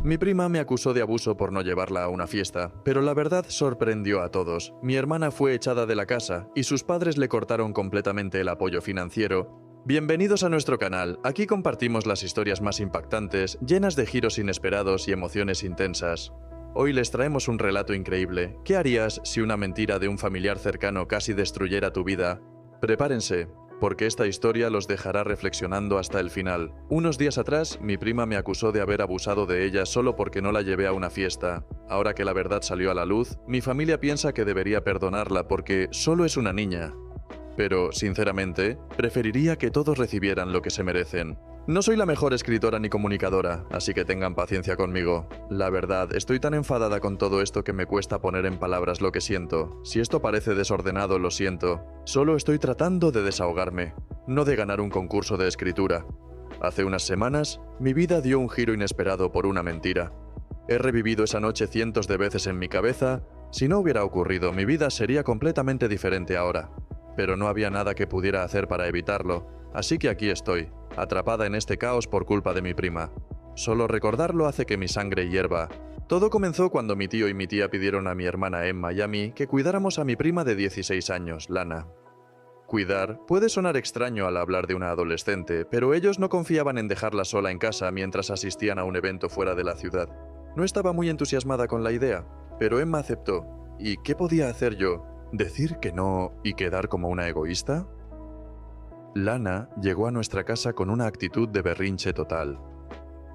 Mi prima me acusó de abuso por no llevarla a una fiesta, pero la verdad sorprendió a todos. Mi hermana fue echada de la casa y sus padres le cortaron completamente el apoyo financiero. Bienvenidos a nuestro canal, aquí compartimos las historias más impactantes, llenas de giros inesperados y emociones intensas. Hoy les traemos un relato increíble. ¿Qué harías si una mentira de un familiar cercano casi destruyera tu vida? Prepárense, porque esta historia los dejará reflexionando hasta el final. Unos días atrás, mi prima me acusó de haber abusado de ella solo porque no la llevé a una fiesta. Ahora que la verdad salió a la luz, mi familia piensa que debería perdonarla porque solo es una niña. Pero, sinceramente, preferiría que todos recibieran lo que se merecen. No soy la mejor escritora ni comunicadora, así que tengan paciencia conmigo. La verdad, estoy tan enfadada con todo esto que me cuesta poner en palabras lo que siento. Si esto parece desordenado, lo siento. Solo estoy tratando de desahogarme, no de ganar un concurso de escritura. Hace unas semanas, mi vida dio un giro inesperado por una mentira. He revivido esa noche cientos de veces en mi cabeza. Si no hubiera ocurrido, mi vida sería completamente diferente ahora. Pero no había nada que pudiera hacer para evitarlo, así que aquí estoy, atrapada en este caos por culpa de mi prima. Solo recordarlo hace que mi sangre hierva. Todo comenzó cuando mi tío y mi tía pidieron a mi hermana Emma y a mí que cuidáramos a mi prima de 16 años, Lana. Cuidar puede sonar extraño al hablar de una adolescente, pero ellos no confiaban en dejarla sola en casa mientras asistían a un evento fuera de la ciudad. No estaba muy entusiasmada con la idea, pero Emma aceptó. ¿Y qué podía hacer yo? ¿Decir que no y quedar como una egoísta? Lana llegó a nuestra casa con una actitud de berrinche total.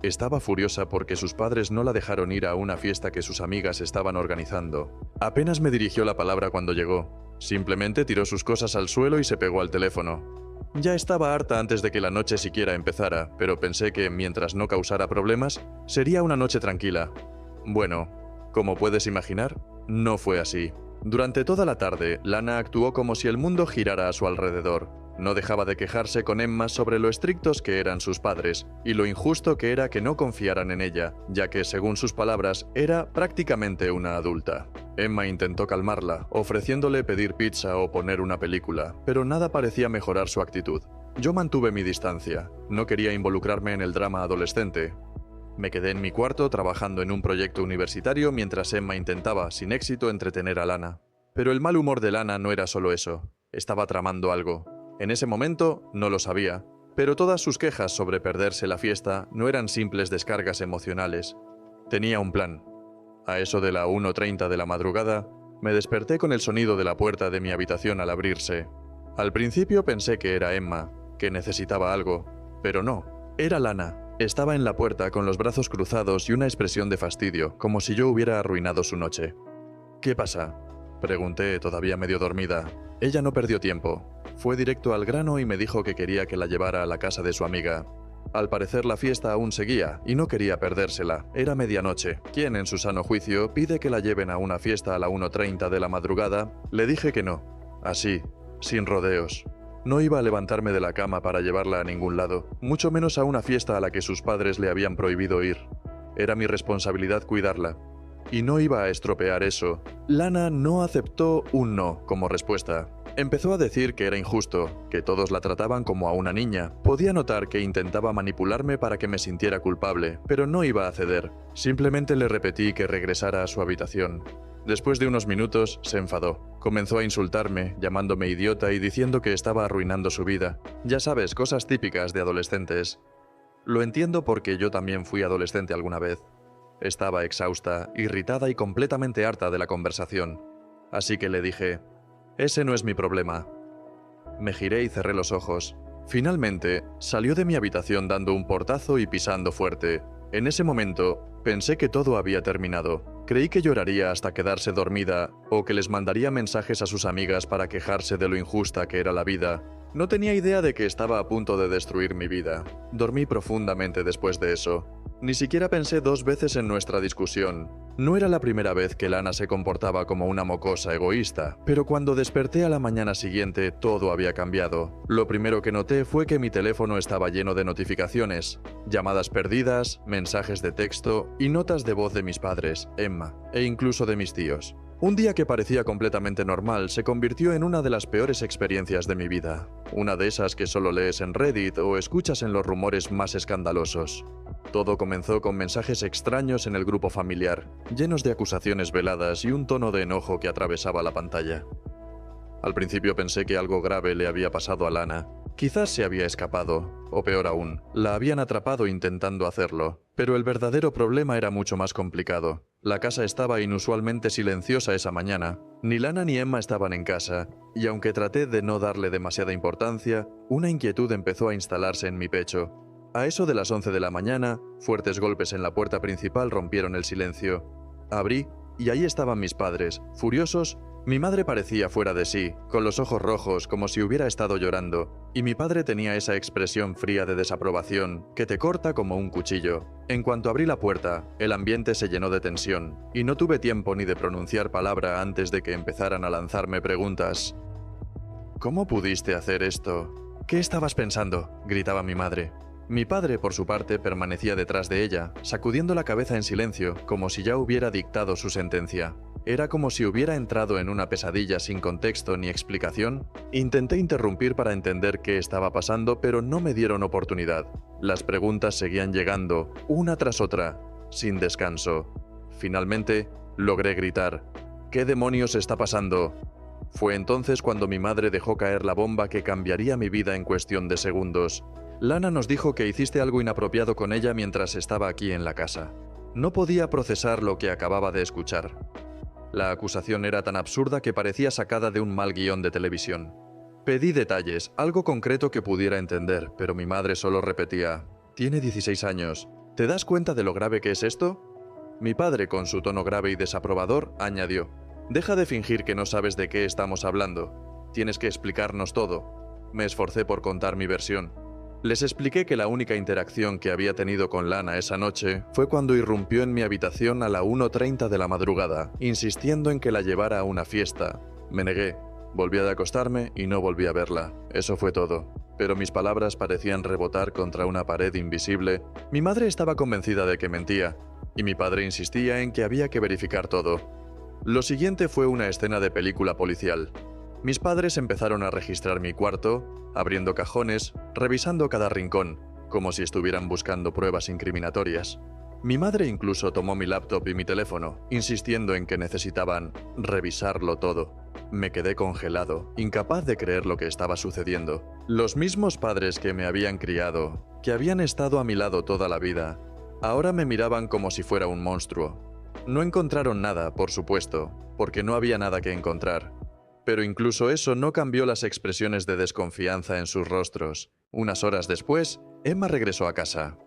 Estaba furiosa porque sus padres no la dejaron ir a una fiesta que sus amigas estaban organizando. Apenas me dirigió la palabra cuando llegó. Simplemente tiró sus cosas al suelo y se pegó al teléfono. Ya estaba harta antes de que la noche siquiera empezara, pero pensé que mientras no causara problemas, sería una noche tranquila. Bueno, como puedes imaginar, no fue así. Durante toda la tarde, Lana actuó como si el mundo girara a su alrededor. No dejaba de quejarse con Emma sobre lo estrictos que eran sus padres y lo injusto que era que no confiaran en ella, ya que, según sus palabras, era prácticamente una adulta. Emma intentó calmarla, ofreciéndole pedir pizza o poner una película, pero nada parecía mejorar su actitud. Yo mantuve mi distancia. No quería involucrarme en el drama adolescente. Me quedé en mi cuarto trabajando en un proyecto universitario mientras Emma intentaba, sin éxito, entretener a Lana. Pero el mal humor de Lana no era solo eso. Estaba tramando algo. En ese momento no lo sabía, pero todas sus quejas sobre perderse la fiesta no eran simples descargas emocionales. Tenía un plan. A eso de la 1:30 de la madrugada, me desperté con el sonido de la puerta de mi habitación al abrirse. Al principio pensé que era Emma, que necesitaba algo, pero no, era Lana. Estaba en la puerta con los brazos cruzados y una expresión de fastidio, como si yo hubiera arruinado su noche. ¿Qué pasa?, pregunté, todavía medio dormida. Ella no perdió tiempo. Fue directo al grano y me dijo que quería que la llevara a la casa de su amiga. Al parecer la fiesta aún seguía, y no quería perdérsela. Era medianoche. ¿Quién en su sano juicio pide que la lleven a una fiesta a la 1:30 de la madrugada? Le dije que no. Así, sin rodeos. No iba a levantarme de la cama para llevarla a ningún lado, mucho menos a una fiesta a la que sus padres le habían prohibido ir. Era mi responsabilidad cuidarla. Y no iba a estropear eso. Lana no aceptó un no como respuesta. Empezó a decir que era injusto, que todos la trataban como a una niña. Podía notar que intentaba manipularme para que me sintiera culpable, pero no iba a ceder. Simplemente le repetí que regresara a su habitación. Después de unos minutos, se enfadó. Comenzó a insultarme, llamándome idiota y diciendo que estaba arruinando su vida. Ya sabes, cosas típicas de adolescentes. Lo entiendo porque yo también fui adolescente alguna vez. Estaba exhausta, irritada y completamente harta de la conversación. Así que le dije, ese no es mi problema. Me giré y cerré los ojos. Finalmente, salió de mi habitación dando un portazo y pisando fuerte. En ese momento, pensé que todo había terminado. Creí que lloraría hasta quedarse dormida, o que les mandaría mensajes a sus amigas para quejarse de lo injusta que era la vida. No tenía idea de que estaba a punto de destruir mi vida. Dormí profundamente después de eso. Ni siquiera pensé dos veces en nuestra discusión. No era la primera vez que Lana se comportaba como una mocosa egoísta, pero cuando desperté a la mañana siguiente todo había cambiado. Lo primero que noté fue que mi teléfono estaba lleno de notificaciones, llamadas perdidas, mensajes de texto y notas de voz de mis padres, Emma, e incluso de mis tíos. Un día que parecía completamente normal se convirtió en una de las peores experiencias de mi vida. Una de esas que solo lees en Reddit o escuchas en los rumores más escandalosos. Todo comenzó con mensajes extraños en el grupo familiar, llenos de acusaciones veladas y un tono de enojo que atravesaba la pantalla. Al principio pensé que algo grave le había pasado a Lana. Quizás se había escapado, o peor aún, la habían atrapado intentando hacerlo. Pero el verdadero problema era mucho más complicado. La casa estaba inusualmente silenciosa esa mañana. Ni Lana ni Emma estaban en casa, y aunque traté de no darle demasiada importancia, una inquietud empezó a instalarse en mi pecho. A eso de las 11 de la mañana, fuertes golpes en la puerta principal rompieron el silencio. Abrí, y ahí estaban mis padres, furiosos. Mi madre parecía fuera de sí, con los ojos rojos como si hubiera estado llorando, y mi padre tenía esa expresión fría de desaprobación, que te corta como un cuchillo. En cuanto abrí la puerta, el ambiente se llenó de tensión, y no tuve tiempo ni de pronunciar palabra antes de que empezaran a lanzarme preguntas. ¿Cómo pudiste hacer esto? ¿Qué estabas pensando?, gritaba mi madre. Mi padre, por su parte, permanecía detrás de ella, sacudiendo la cabeza en silencio, como si ya hubiera dictado su sentencia. Era como si hubiera entrado en una pesadilla sin contexto ni explicación. Intenté interrumpir para entender qué estaba pasando, pero no me dieron oportunidad. Las preguntas seguían llegando, una tras otra, sin descanso. Finalmente, logré gritar: ¿Qué demonios está pasando? Fue entonces cuando mi madre dejó caer la bomba que cambiaría mi vida en cuestión de segundos. Lana nos dijo que hiciste algo inapropiado con ella mientras estaba aquí en la casa. No podía procesar lo que acababa de escuchar. La acusación era tan absurda que parecía sacada de un mal guión de televisión. Pedí detalles, algo concreto que pudiera entender, pero mi madre solo repetía: «Tiene 16 años. ¿Te das cuenta de lo grave que es esto?». Mi padre, con su tono grave y desaprobador, añadió: «Deja de fingir que no sabes de qué estamos hablando. Tienes que explicarnos todo». Me esforcé por contar mi versión. Les expliqué que la única interacción que había tenido con Lana esa noche fue cuando irrumpió en mi habitación a la 1:30 de la madrugada, insistiendo en que la llevara a una fiesta. Me negué, volví a acostarme y no volví a verla. Eso fue todo. Pero mis palabras parecían rebotar contra una pared invisible. Mi madre estaba convencida de que mentía, y mi padre insistía en que había que verificar todo. Lo siguiente fue una escena de película policial. Mis padres empezaron a registrar mi cuarto, abriendo cajones, revisando cada rincón, como si estuvieran buscando pruebas incriminatorias. Mi madre incluso tomó mi laptop y mi teléfono, insistiendo en que necesitaban revisarlo todo. Me quedé congelado, incapaz de creer lo que estaba sucediendo. Los mismos padres que me habían criado, que habían estado a mi lado toda la vida, ahora me miraban como si fuera un monstruo. No encontraron nada, por supuesto, porque no había nada que encontrar. Pero incluso eso no cambió las expresiones de desconfianza en sus rostros. Unas horas después, Emma regresó a casa.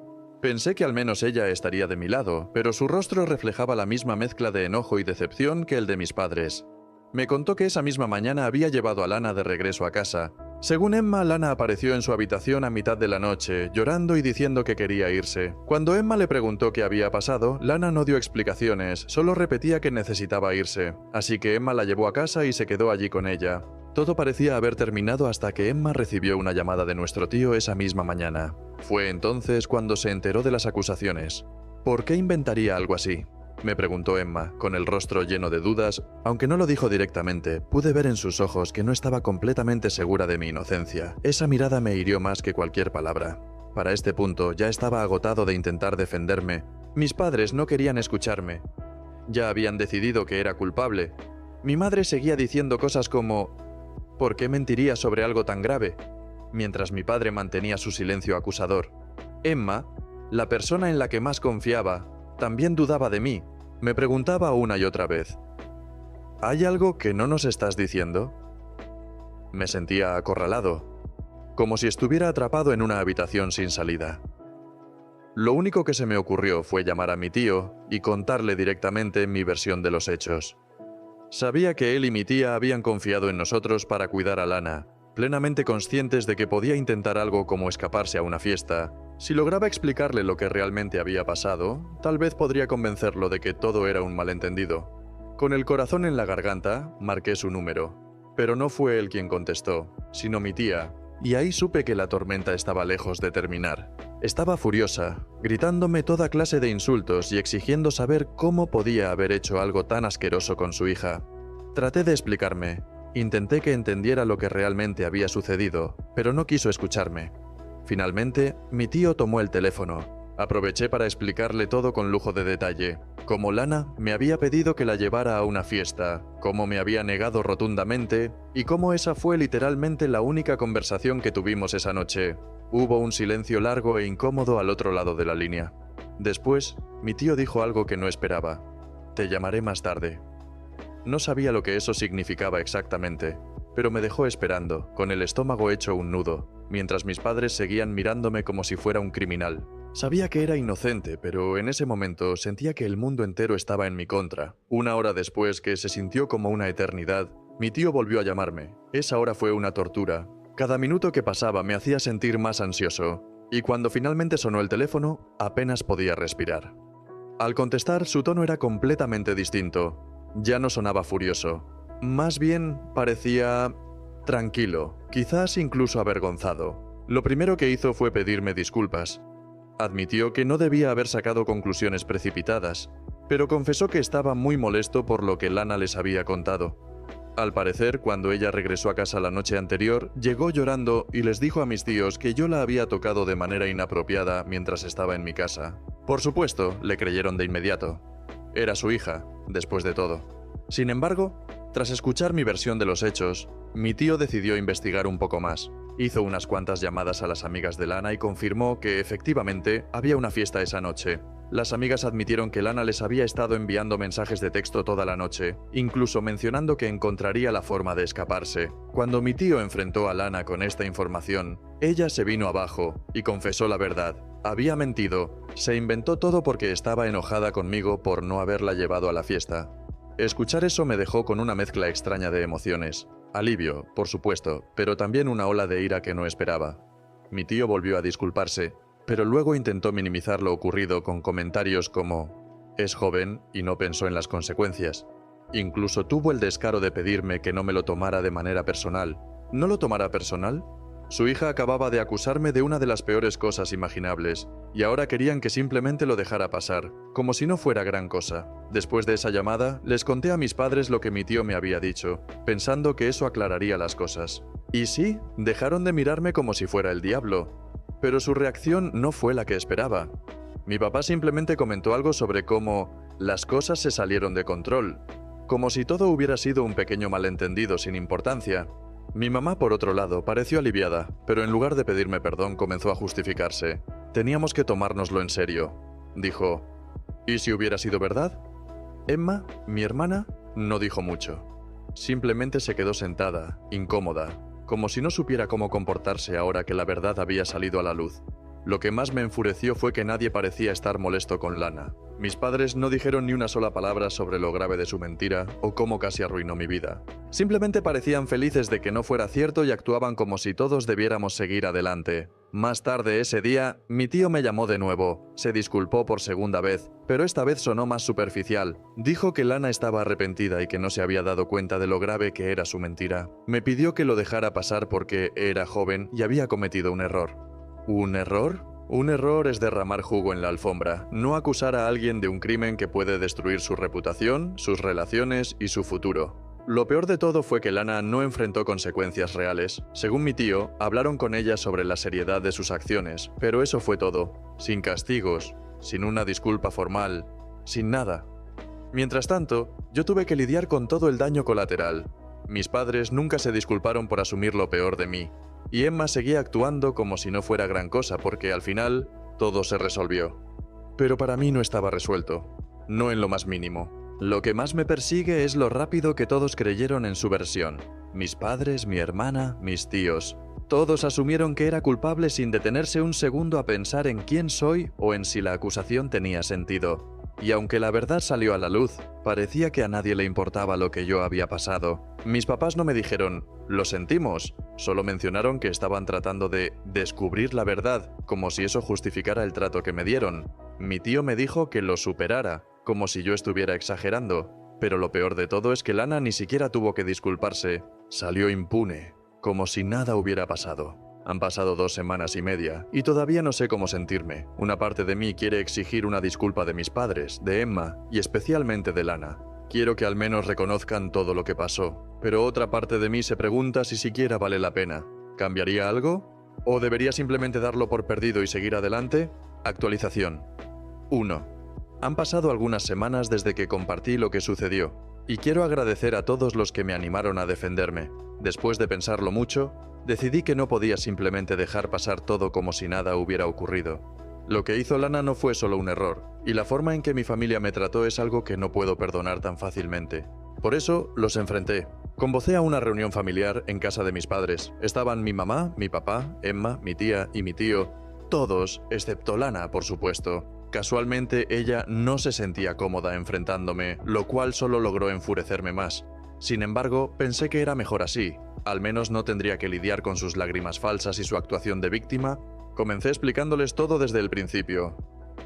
Pensé que al menos ella estaría de mi lado, pero su rostro reflejaba la misma mezcla de enojo y decepción que el de mis padres. Me contó que esa misma mañana había llevado a Lana de regreso a casa. Según Emma, Lana apareció en su habitación a mitad de la noche, llorando y diciendo que quería irse. Cuando Emma le preguntó qué había pasado, Lana no dio explicaciones, solo repetía que necesitaba irse. Así que Emma la llevó a casa y se quedó allí con ella. Todo parecía haber terminado hasta que Emma recibió una llamada de nuestro tío esa misma mañana. Fue entonces cuando se enteró de las acusaciones. ¿Por qué inventaría algo así?, me preguntó Emma, con el rostro lleno de dudas. Aunque no lo dijo directamente, pude ver en sus ojos que no estaba completamente segura de mi inocencia. Esa mirada me hirió más que cualquier palabra. Para este punto ya estaba agotado de intentar defenderme. Mis padres no querían escucharme. Ya habían decidido que era culpable. Mi madre seguía diciendo cosas como: ¿por qué mentiría sobre algo tan grave?, mientras mi padre mantenía su silencio acusador. Emma, la persona en la que más confiaba, también dudaba de mí. Me preguntaba una y otra vez: ¿hay algo que no nos estás diciendo? Me sentía acorralado, como si estuviera atrapado en una habitación sin salida. Lo único que se me ocurrió fue llamar a mi tío y contarle directamente mi versión de los hechos. Sabía que él y mi tía habían confiado en nosotros para cuidar a Lana, plenamente conscientes de que podía intentar algo como escaparse a una fiesta. Si lograba explicarle lo que realmente había pasado, tal vez podría convencerlo de que todo era un malentendido. Con el corazón en la garganta, marqué su número. Pero no fue él quien contestó, sino mi tía, y ahí supe que la tormenta estaba lejos de terminar. Estaba furiosa, gritándome toda clase de insultos y exigiendo saber cómo podía haber hecho algo tan asqueroso con su hija. Traté de explicarme, intenté que entendiera lo que realmente había sucedido, pero no quiso escucharme. Finalmente, mi tío tomó el teléfono. Aproveché para explicarle todo con lujo de detalle, cómo Lana me había pedido que la llevara a una fiesta, cómo me había negado rotundamente y cómo esa fue literalmente la única conversación que tuvimos esa noche. Hubo un silencio largo e incómodo al otro lado de la línea. Después, mi tío dijo algo que no esperaba. «Te llamaré más tarde». No sabía lo que eso significaba exactamente, pero me dejó esperando, con el estómago hecho un nudo, mientras mis padres seguían mirándome como si fuera un criminal. Sabía que era inocente, pero en ese momento sentía que el mundo entero estaba en mi contra. Una hora después, que se sintió como una eternidad, mi tío volvió a llamarme. Esa hora fue una tortura. Cada minuto que pasaba me hacía sentir más ansioso, y cuando finalmente sonó el teléfono, apenas podía respirar. Al contestar, su tono era completamente distinto. Ya no sonaba furioso. Más bien parecía tranquilo, quizás incluso avergonzado. Lo primero que hizo fue pedirme disculpas. Admitió que no debía haber sacado conclusiones precipitadas, pero confesó que estaba muy molesto por lo que Lana les había contado. Al parecer, cuando ella regresó a casa la noche anterior, llegó llorando y les dijo a mis tíos que yo la había tocado de manera inapropiada mientras estaba en mi casa. Por supuesto, le creyeron de inmediato. Era su hija, después de todo. Sin embargo, tras escuchar mi versión de los hechos, mi tío decidió investigar un poco más. Hizo unas cuantas llamadas a las amigas de Lana y confirmó que efectivamente había una fiesta esa noche. Las amigas admitieron que Lana les había estado enviando mensajes de texto toda la noche, incluso mencionando que encontraría la forma de escaparse. Cuando mi tío enfrentó a Lana con esta información, ella se vino abajo y confesó la verdad. Había mentido, se inventó todo porque estaba enojada conmigo por no haberla llevado a la fiesta. Escuchar eso me dejó con una mezcla extraña de emociones. Alivio, por supuesto, pero también una ola de ira que no esperaba. Mi tío volvió a disculparse, pero luego intentó minimizar lo ocurrido con comentarios como «es joven y no pensó en las consecuencias». Incluso tuvo el descaro de pedirme que no me lo tomara de manera personal. ¿No lo tomara personal? Su hija acababa de acusarme de una de las peores cosas imaginables, y ahora querían que simplemente lo dejara pasar, como si no fuera gran cosa. Después de esa llamada, les conté a mis padres lo que mi tío me había dicho, pensando que eso aclararía las cosas. Y sí, dejaron de mirarme como si fuera el diablo, pero su reacción no fue la que esperaba. Mi papá simplemente comentó algo sobre cómo las cosas se salieron de control, como si todo hubiera sido un pequeño malentendido sin importancia. Mi mamá, por otro lado, pareció aliviada, pero en lugar de pedirme perdón comenzó a justificarse. Teníamos que tomárnoslo en serio. Dijo, ¿y si hubiera sido verdad? Emma, mi hermana, no dijo mucho. Simplemente se quedó sentada, incómoda, como si no supiera cómo comportarse ahora que la verdad había salido a la luz. Lo que más me enfureció fue que nadie parecía estar molesto con Lana. Mis padres no dijeron ni una sola palabra sobre lo grave de su mentira o cómo casi arruinó mi vida. Simplemente parecían felices de que no fuera cierto y actuaban como si todos debiéramos seguir adelante. Más tarde ese día, mi tío me llamó de nuevo. Se disculpó por segunda vez, pero esta vez sonó más superficial. Dijo que Lana estaba arrepentida y que no se había dado cuenta de lo grave que era su mentira. Me pidió que lo dejara pasar porque era joven y había cometido un error. ¿Un error? Un error es derramar jugo en la alfombra, no acusar a alguien de un crimen que puede destruir su reputación, sus relaciones y su futuro. Lo peor de todo fue que Lana no enfrentó consecuencias reales. Según mi tío, hablaron con ella sobre la seriedad de sus acciones, pero eso fue todo, sin castigos, sin una disculpa formal, sin nada. Mientras tanto, yo tuve que lidiar con todo el daño colateral. Mis padres nunca se disculparon por asumir lo peor de mí. Y Emma seguía actuando como si no fuera gran cosa porque al final todo se resolvió. Pero para mí no estaba resuelto, no en lo más mínimo. Lo que más me persigue es lo rápido que todos creyeron en su versión. Mis padres, mi hermana, mis tíos. Todos asumieron que era culpable sin detenerse un segundo a pensar en quién soy o en si la acusación tenía sentido. Y aunque la verdad salió a la luz, parecía que a nadie le importaba lo que yo había pasado. Mis papás no me dijeron, lo sentimos, solo mencionaron que estaban tratando de descubrir la verdad, como si eso justificara el trato que me dieron. Mi tío me dijo que lo superara, como si yo estuviera exagerando. Pero lo peor de todo es que Lana ni siquiera tuvo que disculparse. Salió impune, como si nada hubiera pasado. Han pasado 2 semanas y media, y todavía no sé cómo sentirme. Una parte de mí quiere exigir una disculpa de mis padres, de Emma, y especialmente de Lana. Quiero que al menos reconozcan todo lo que pasó, pero otra parte de mí se pregunta si siquiera vale la pena. ¿Cambiaría algo? ¿O debería simplemente darlo por perdido y seguir adelante? Actualización 1. Han pasado algunas semanas desde que compartí lo que sucedió, y quiero agradecer a todos los que me animaron a defenderme. Después de pensarlo mucho, decidí que no podía simplemente dejar pasar todo como si nada hubiera ocurrido. Lo que hizo Lana no fue solo un error, y la forma en que mi familia me trató es algo que no puedo perdonar tan fácilmente. Por eso, los enfrenté. Convocé a una reunión familiar en casa de mis padres. Estaban mi mamá, mi papá, Emma, mi tía y mi tío. Todos, excepto Lana, por supuesto. Casualmente, ella no se sentía cómoda enfrentándome, lo cual solo logró enfurecerme más. Sin embargo, pensé que era mejor así. Al menos no tendría que lidiar con sus lágrimas falsas y su actuación de víctima. Comencé explicándoles todo desde el principio.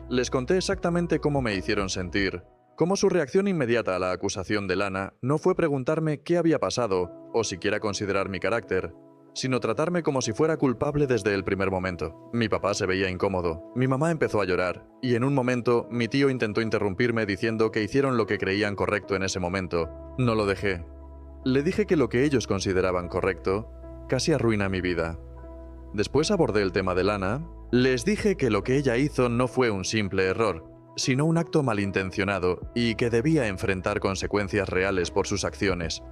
Les conté exactamente cómo me hicieron sentir, cómo su reacción inmediata a la acusación de Lana no fue preguntarme qué había pasado, o siquiera considerar mi carácter, sino tratarme como si fuera culpable desde el primer momento. Mi papá se veía incómodo, mi mamá empezó a llorar, y en un momento mi tío intentó interrumpirme diciendo que hicieron lo que creían correcto en ese momento. No lo dejé. Le dije que lo que ellos consideraban correcto casi arruina mi vida. Después abordé el tema de Lana. Les dije que lo que ella hizo no fue un simple error, sino un acto malintencionado y que debía enfrentar consecuencias reales por sus acciones.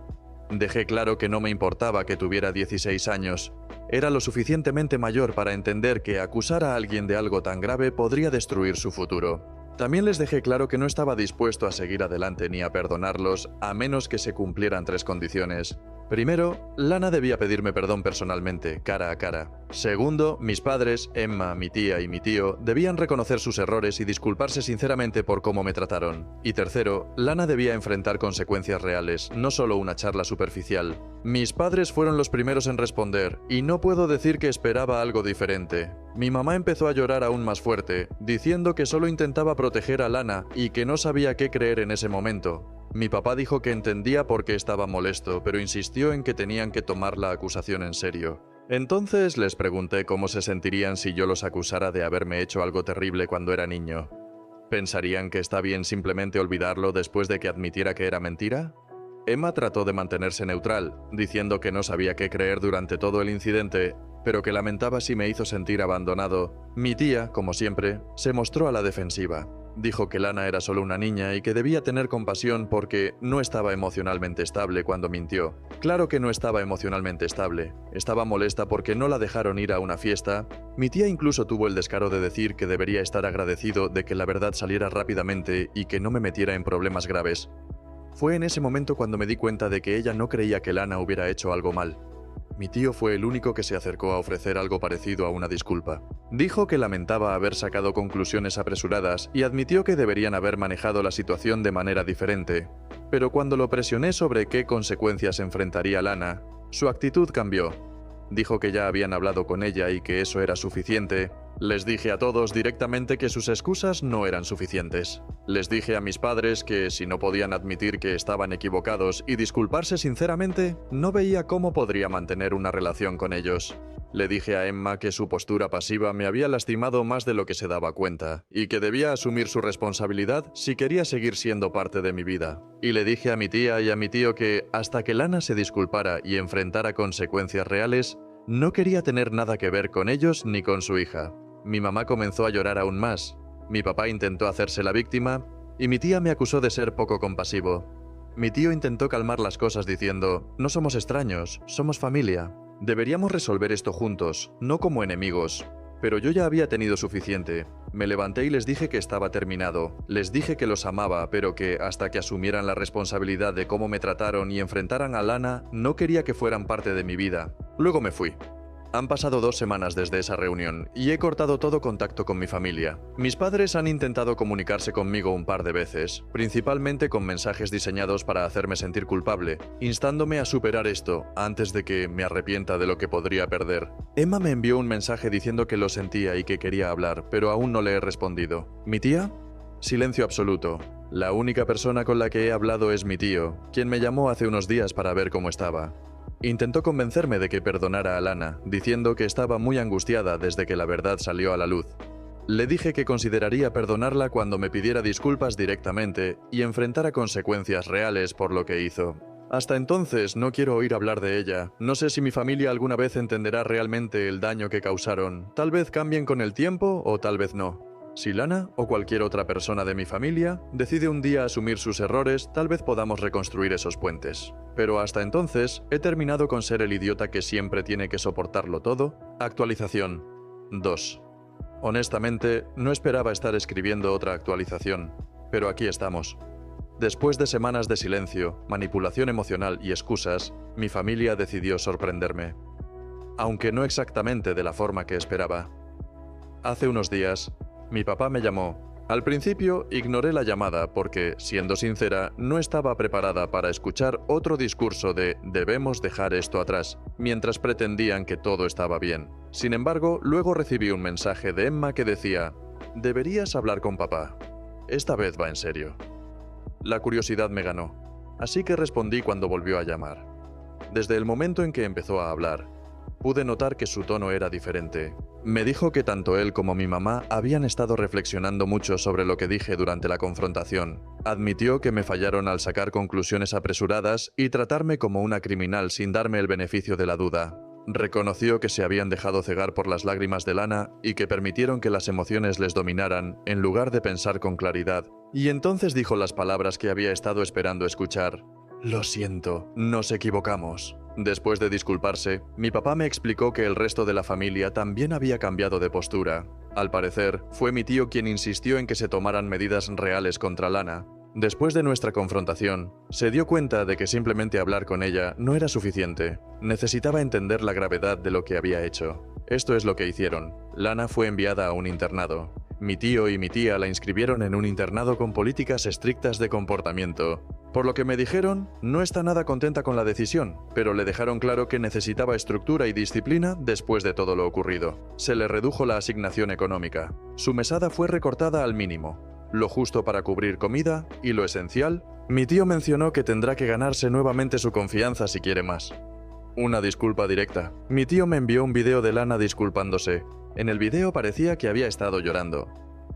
Dejé claro que no me importaba que tuviera 16 años. Era lo suficientemente mayor para entender que acusar a alguien de algo tan grave podría destruir su futuro. También les dejé claro que no estaba dispuesto a seguir adelante ni a perdonarlos a menos que se cumplieran 3 condiciones. Primero, Lana debía pedirme perdón personalmente, cara a cara. Segundo, mis padres, Emma, mi tía y mi tío, debían reconocer sus errores y disculparse sinceramente por cómo me trataron. Y tercero, Lana debía enfrentar consecuencias reales, no solo una charla superficial. Mis padres fueron los primeros en responder, y no puedo decir que esperaba algo diferente. Mi mamá empezó a llorar aún más fuerte, diciendo que solo intentaba proteger a Lana y que no sabía qué creer en ese momento. Mi papá dijo que entendía por qué estaba molesto, pero insistió en que tenían que tomar la acusación en serio. Entonces les pregunté cómo se sentirían si yo los acusara de haberme hecho algo terrible cuando era niño. ¿Pensarían que está bien simplemente olvidarlo después de que admitiera que era mentira? Emma trató de mantenerse neutral, diciendo que no sabía qué creer durante todo el incidente, pero que lamentaba si me hizo sentir abandonado. Mi tía, como siempre, se mostró a la defensiva. Dijo que Lana era solo una niña y que debía tener compasión porque no estaba emocionalmente estable cuando mintió. Claro que no estaba emocionalmente estable. Estaba molesta porque no la dejaron ir a una fiesta. Mi tía incluso tuvo el descaro de decir que debería estar agradecido de que la verdad saliera rápidamente y que no me metiera en problemas graves. Fue en ese momento cuando me di cuenta de que ella no creía que Lana hubiera hecho algo mal. Mi tío fue el único que se acercó a ofrecer algo parecido a una disculpa. Dijo que lamentaba haber sacado conclusiones apresuradas y admitió que deberían haber manejado la situación de manera diferente. Pero cuando lo presioné sobre qué consecuencias enfrentaría Lana, su actitud cambió. Dijo que ya habían hablado con ella y que eso era suficiente. Les dije a todos directamente que sus excusas no eran suficientes. Les dije a mis padres que si no podían admitir que estaban equivocados y disculparse sinceramente, no veía cómo podría mantener una relación con ellos. Le dije a Emma que su postura pasiva me había lastimado más de lo que se daba cuenta, y que debía asumir su responsabilidad si quería seguir siendo parte de mi vida. Y le dije a mi tía y a mi tío que, hasta que Lana se disculpara y enfrentara consecuencias reales, no quería tener nada que ver con ellos ni con su hija. Mi mamá comenzó a llorar aún más. Mi papá intentó hacerse la víctima, y mi tía me acusó de ser poco compasivo. Mi tío intentó calmar las cosas diciendo, no somos extraños, somos familia. Deberíamos resolver esto juntos, no como enemigos. Pero yo ya había tenido suficiente. Me levanté y les dije que estaba terminado. Les dije que los amaba, pero que, hasta que asumieran la responsabilidad de cómo me trataron y enfrentaran a Lana, no quería que fueran parte de mi vida. Luego me fui. Han pasado 2 semanas desde esa reunión y he cortado todo contacto con mi familia. Mis padres han intentado comunicarse conmigo un par de veces, principalmente con mensajes diseñados para hacerme sentir culpable, instándome a superar esto antes de que me arrepienta de lo que podría perder. Emma me envió un mensaje diciendo que lo sentía y que quería hablar, pero aún no le he respondido. ¿Mi tía? Silencio absoluto. La única persona con la que he hablado es mi tío, quien me llamó hace unos días para ver cómo estaba. Intentó convencerme de que perdonara a Lana, diciendo que estaba muy angustiada desde que la verdad salió a la luz. Le dije que consideraría perdonarla cuando me pidiera disculpas directamente y enfrentara consecuencias reales por lo que hizo. Hasta entonces no quiero oír hablar de ella. No sé si mi familia alguna vez entenderá realmente el daño que causaron. Tal vez cambien con el tiempo o tal vez no. Si Lana o cualquier otra persona de mi familia decide un día asumir sus errores, tal vez podamos reconstruir esos puentes. Pero hasta entonces, he terminado con ser el idiota que siempre tiene que soportarlo todo. Actualización 2. Honestamente, no esperaba estar escribiendo otra actualización, pero aquí estamos. Después de semanas de silencio, manipulación emocional y excusas, mi familia decidió sorprenderme. Aunque no exactamente de la forma que esperaba. Hace unos días, mi papá me llamó. Al principio ignoré la llamada porque, siendo sincera, no estaba preparada para escuchar otro discurso de «debemos dejar esto atrás», mientras pretendían que todo estaba bien. Sin embargo, luego recibí un mensaje de Emma que decía «deberías hablar con papá. Esta vez va en serio». La curiosidad me ganó, así que respondí cuando volvió a llamar. Desde el momento en que empezó a hablar, pude notar que su tono era diferente. Me dijo que tanto él como mi mamá habían estado reflexionando mucho sobre lo que dije durante la confrontación. Admitió que me fallaron al sacar conclusiones apresuradas y tratarme como una criminal sin darme el beneficio de la duda. Reconoció que se habían dejado cegar por las lágrimas de Lana y que permitieron que las emociones les dominaran en lugar de pensar con claridad. Y entonces dijo las palabras que había estado esperando escuchar. «Lo siento, nos equivocamos». Después de disculparse, mi papá me explicó que el resto de la familia también había cambiado de postura. Al parecer, fue mi tío quien insistió en que se tomaran medidas reales contra Lana. Después de nuestra confrontación, se dio cuenta de que simplemente hablar con ella no era suficiente. Necesitaba entender la gravedad de lo que había hecho. Esto es lo que hicieron. Lana fue enviada a un internado. Mi tío y mi tía la inscribieron en un internado con políticas estrictas de comportamiento. Por lo que me dijeron, no está nada contenta con la decisión, pero le dejaron claro que necesitaba estructura y disciplina después de todo lo ocurrido. Se le redujo la asignación económica. Su mesada fue recortada al mínimo, lo justo para cubrir comida y lo esencial. Mi tío mencionó que tendrá que ganarse nuevamente su confianza si quiere más. Una disculpa directa. Mi tío me envió un video de Lana disculpándose. En el video parecía que había estado llorando.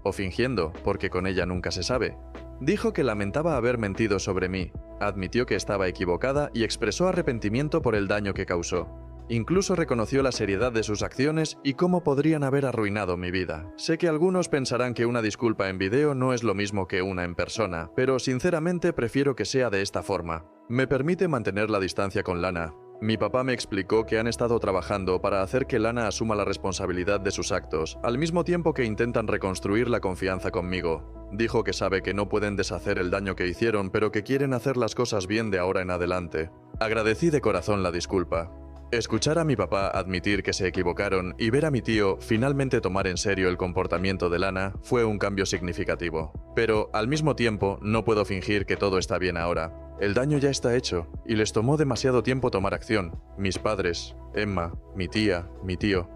O fingiendo, porque con ella nunca se sabe. Dijo que lamentaba haber mentido sobre mí, admitió que estaba equivocada y expresó arrepentimiento por el daño que causó. Incluso reconoció la seriedad de sus acciones y cómo podrían haber arruinado mi vida. Sé que algunos pensarán que una disculpa en video no es lo mismo que una en persona, pero sinceramente prefiero que sea de esta forma. Me permite mantener la distancia con Lana. Mi papá me explicó que han estado trabajando para hacer que Lana asuma la responsabilidad de sus actos, al mismo tiempo que intentan reconstruir la confianza conmigo. Dijo que sabe que no pueden deshacer el daño que hicieron, pero que quieren hacer las cosas bien de ahora en adelante. Agradecí de corazón la disculpa. Escuchar a mi papá admitir que se equivocaron y ver a mi tío finalmente tomar en serio el comportamiento de Lana fue un cambio significativo. Pero, al mismo tiempo, no puedo fingir que todo está bien ahora. El daño ya está hecho, y les tomó demasiado tiempo tomar acción. Mis padres, Emma, mi tía, mi tío.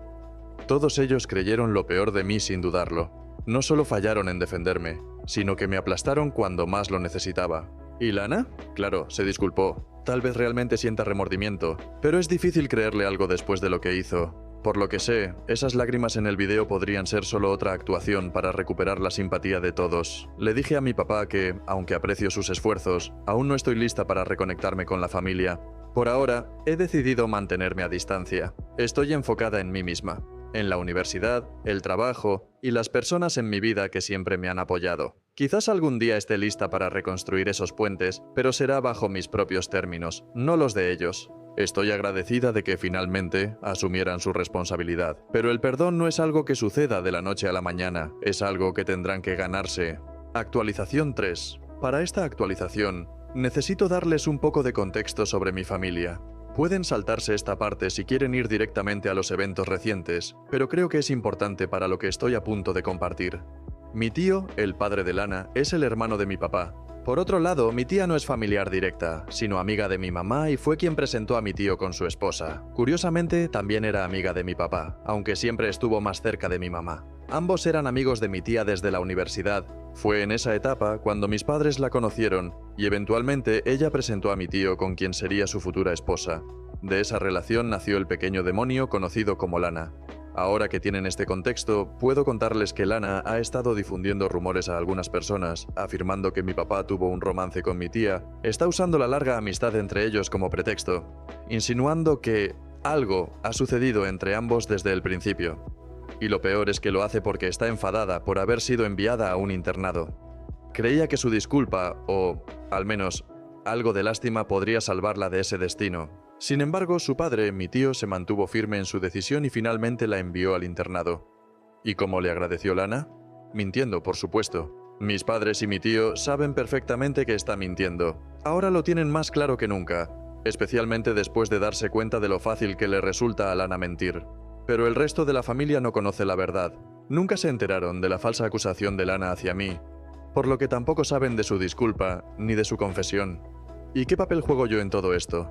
Todos ellos creyeron lo peor de mí sin dudarlo. No solo fallaron en defenderme, sino que me aplastaron cuando más lo necesitaba. ¿Y Lana? Claro, se disculpó. Tal vez realmente sienta remordimiento, pero es difícil creerle algo después de lo que hizo. Por lo que sé, esas lágrimas en el video podrían ser solo otra actuación para recuperar la simpatía de todos. Le dije a mi papá que, aunque aprecio sus esfuerzos, aún no estoy lista para reconectarme con la familia. Por ahora, he decidido mantenerme a distancia. Estoy enfocada en mí misma, en la universidad, el trabajo y las personas en mi vida que siempre me han apoyado. Quizás algún día esté lista para reconstruir esos puentes, pero será bajo mis propios términos, no los de ellos. Estoy agradecida de que finalmente asumieran su responsabilidad, pero el perdón no es algo que suceda de la noche a la mañana, es algo que tendrán que ganarse. Actualización 3. Para esta actualización, necesito darles un poco de contexto sobre mi familia. Pueden saltarse esta parte si quieren ir directamente a los eventos recientes, pero creo que es importante para lo que estoy a punto de compartir. Mi tío, el padre de Lana, es el hermano de mi papá. Por otro lado, mi tía no es familiar directa, sino amiga de mi mamá y fue quien presentó a mi tío con su esposa. Curiosamente, también era amiga de mi papá, aunque siempre estuvo más cerca de mi mamá. Ambos eran amigos de mi tía desde la universidad. Fue en esa etapa cuando mis padres la conocieron y eventualmente ella presentó a mi tío con quien sería su futura esposa. De esa relación nació el pequeño demonio conocido como Lana. Ahora que tienen este contexto, puedo contarles que Lana ha estado difundiendo rumores a algunas personas, afirmando que mi papá tuvo un romance con mi tía, está usando la larga amistad entre ellos como pretexto, insinuando que algo ha sucedido entre ambos desde el principio. Y lo peor es que lo hace porque está enfadada por haber sido enviada a un internado. Creía que su disculpa, o al menos algo de lástima, podría salvarla de ese destino. Sin embargo, su padre, mi tío, se mantuvo firme en su decisión y finalmente la envió al internado. ¿Y cómo le agradeció Lana? Mintiendo, por supuesto. Mis padres y mi tío saben perfectamente que está mintiendo. Ahora lo tienen más claro que nunca, especialmente después de darse cuenta de lo fácil que le resulta a Lana mentir. Pero el resto de la familia no conoce la verdad. Nunca se enteraron de la falsa acusación de Lana hacia mí, por lo que tampoco saben de su disculpa ni de su confesión. ¿Y qué papel juego yo en todo esto?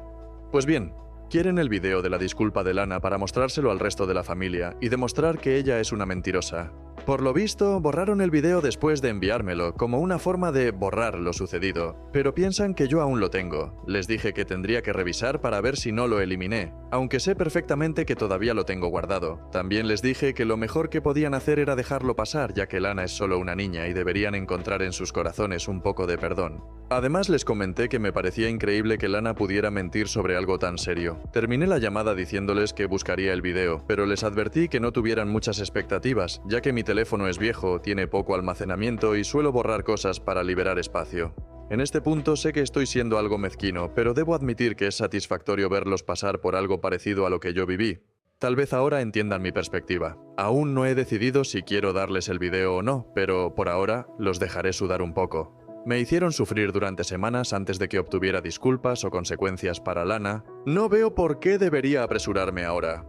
Pues bien, quieren el video de la disculpa de Lana para mostrárselo al resto de la familia y demostrar que ella es una mentirosa. Por lo visto, borraron el video después de enviármelo, como una forma de borrar lo sucedido, pero piensan que yo aún lo tengo. Les dije que tendría que revisar para ver si no lo eliminé, aunque sé perfectamente que todavía lo tengo guardado. También les dije que lo mejor que podían hacer era dejarlo pasar, ya que Lana es solo una niña y deberían encontrar en sus corazones un poco de perdón. Además les comenté que me parecía increíble que Lana pudiera mentir sobre algo tan serio. Terminé la llamada diciéndoles que buscaría el video, pero les advertí que no tuvieran muchas expectativas, ya que mi teléfono es viejo, tiene poco almacenamiento y suelo borrar cosas para liberar espacio. En este punto sé que estoy siendo algo mezquino, pero debo admitir que es satisfactorio verlos pasar por algo parecido a lo que yo viví. Tal vez ahora entiendan mi perspectiva. Aún no he decidido si quiero darles el video o no, pero por ahora los dejaré sudar un poco. Me hicieron sufrir durante semanas antes de que obtuviera disculpas o consecuencias para Lana. No veo por qué debería apresurarme ahora.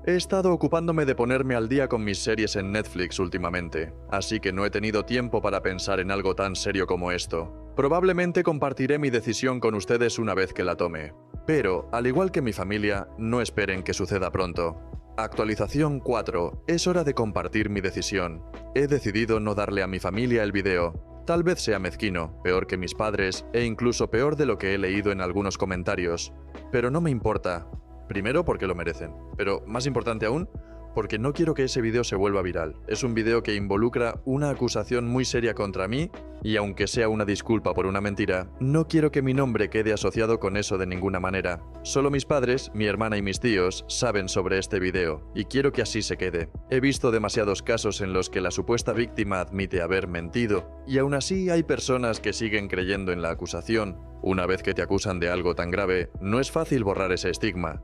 He estado ocupándome de ponerme al día con mis series en Netflix últimamente, así que no he tenido tiempo para pensar en algo tan serio como esto. Probablemente compartiré mi decisión con ustedes una vez que la tome. Pero, al igual que mi familia, no esperen que suceda pronto. Actualización 4. Es hora de compartir mi decisión. He decidido no darle a mi familia el video. Tal vez sea mezquino, peor que mis padres, e incluso peor de lo que he leído en algunos comentarios. Pero no me importa. Primero porque lo merecen, pero más importante aún, porque no quiero que ese video se vuelva viral. Es un video que involucra una acusación muy seria contra mí, y aunque sea una disculpa por una mentira, no quiero que mi nombre quede asociado con eso de ninguna manera. Solo mis padres, mi hermana y mis tíos saben sobre este video, y quiero que así se quede. He visto demasiados casos en los que la supuesta víctima admite haber mentido, y aún así hay personas que siguen creyendo en la acusación. Una vez que te acusan de algo tan grave, no es fácil borrar ese estigma.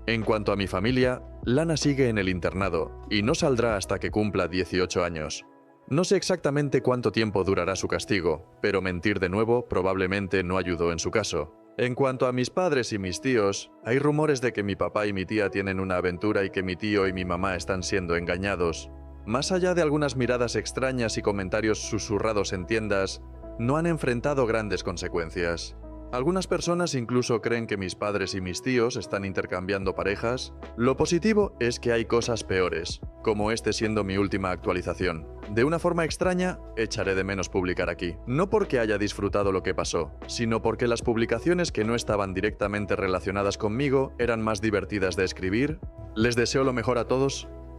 En cuanto a mi familia, Lana sigue en el internado y no saldrá hasta que cumpla 18 años. No sé exactamente cuánto tiempo durará su castigo, pero mentir de nuevo probablemente no ayudó en su caso. En cuanto a mis padres y mis tíos, hay rumores de que mi papá y mi tía tienen una aventura y que mi tío y mi mamá están siendo engañados. Más allá de algunas miradas extrañas y comentarios susurrados en tiendas, no han enfrentado grandes consecuencias. Algunas personas incluso creen que mis padres y mis tíos están intercambiando parejas. Lo positivo es que hay cosas peores, como este siendo mi última actualización. De una forma extraña, echaré de menos publicar aquí. No porque haya disfrutado lo que pasó, sino porque las publicaciones que no estaban directamente relacionadas conmigo eran más divertidas de escribir. Les deseo lo mejor a todos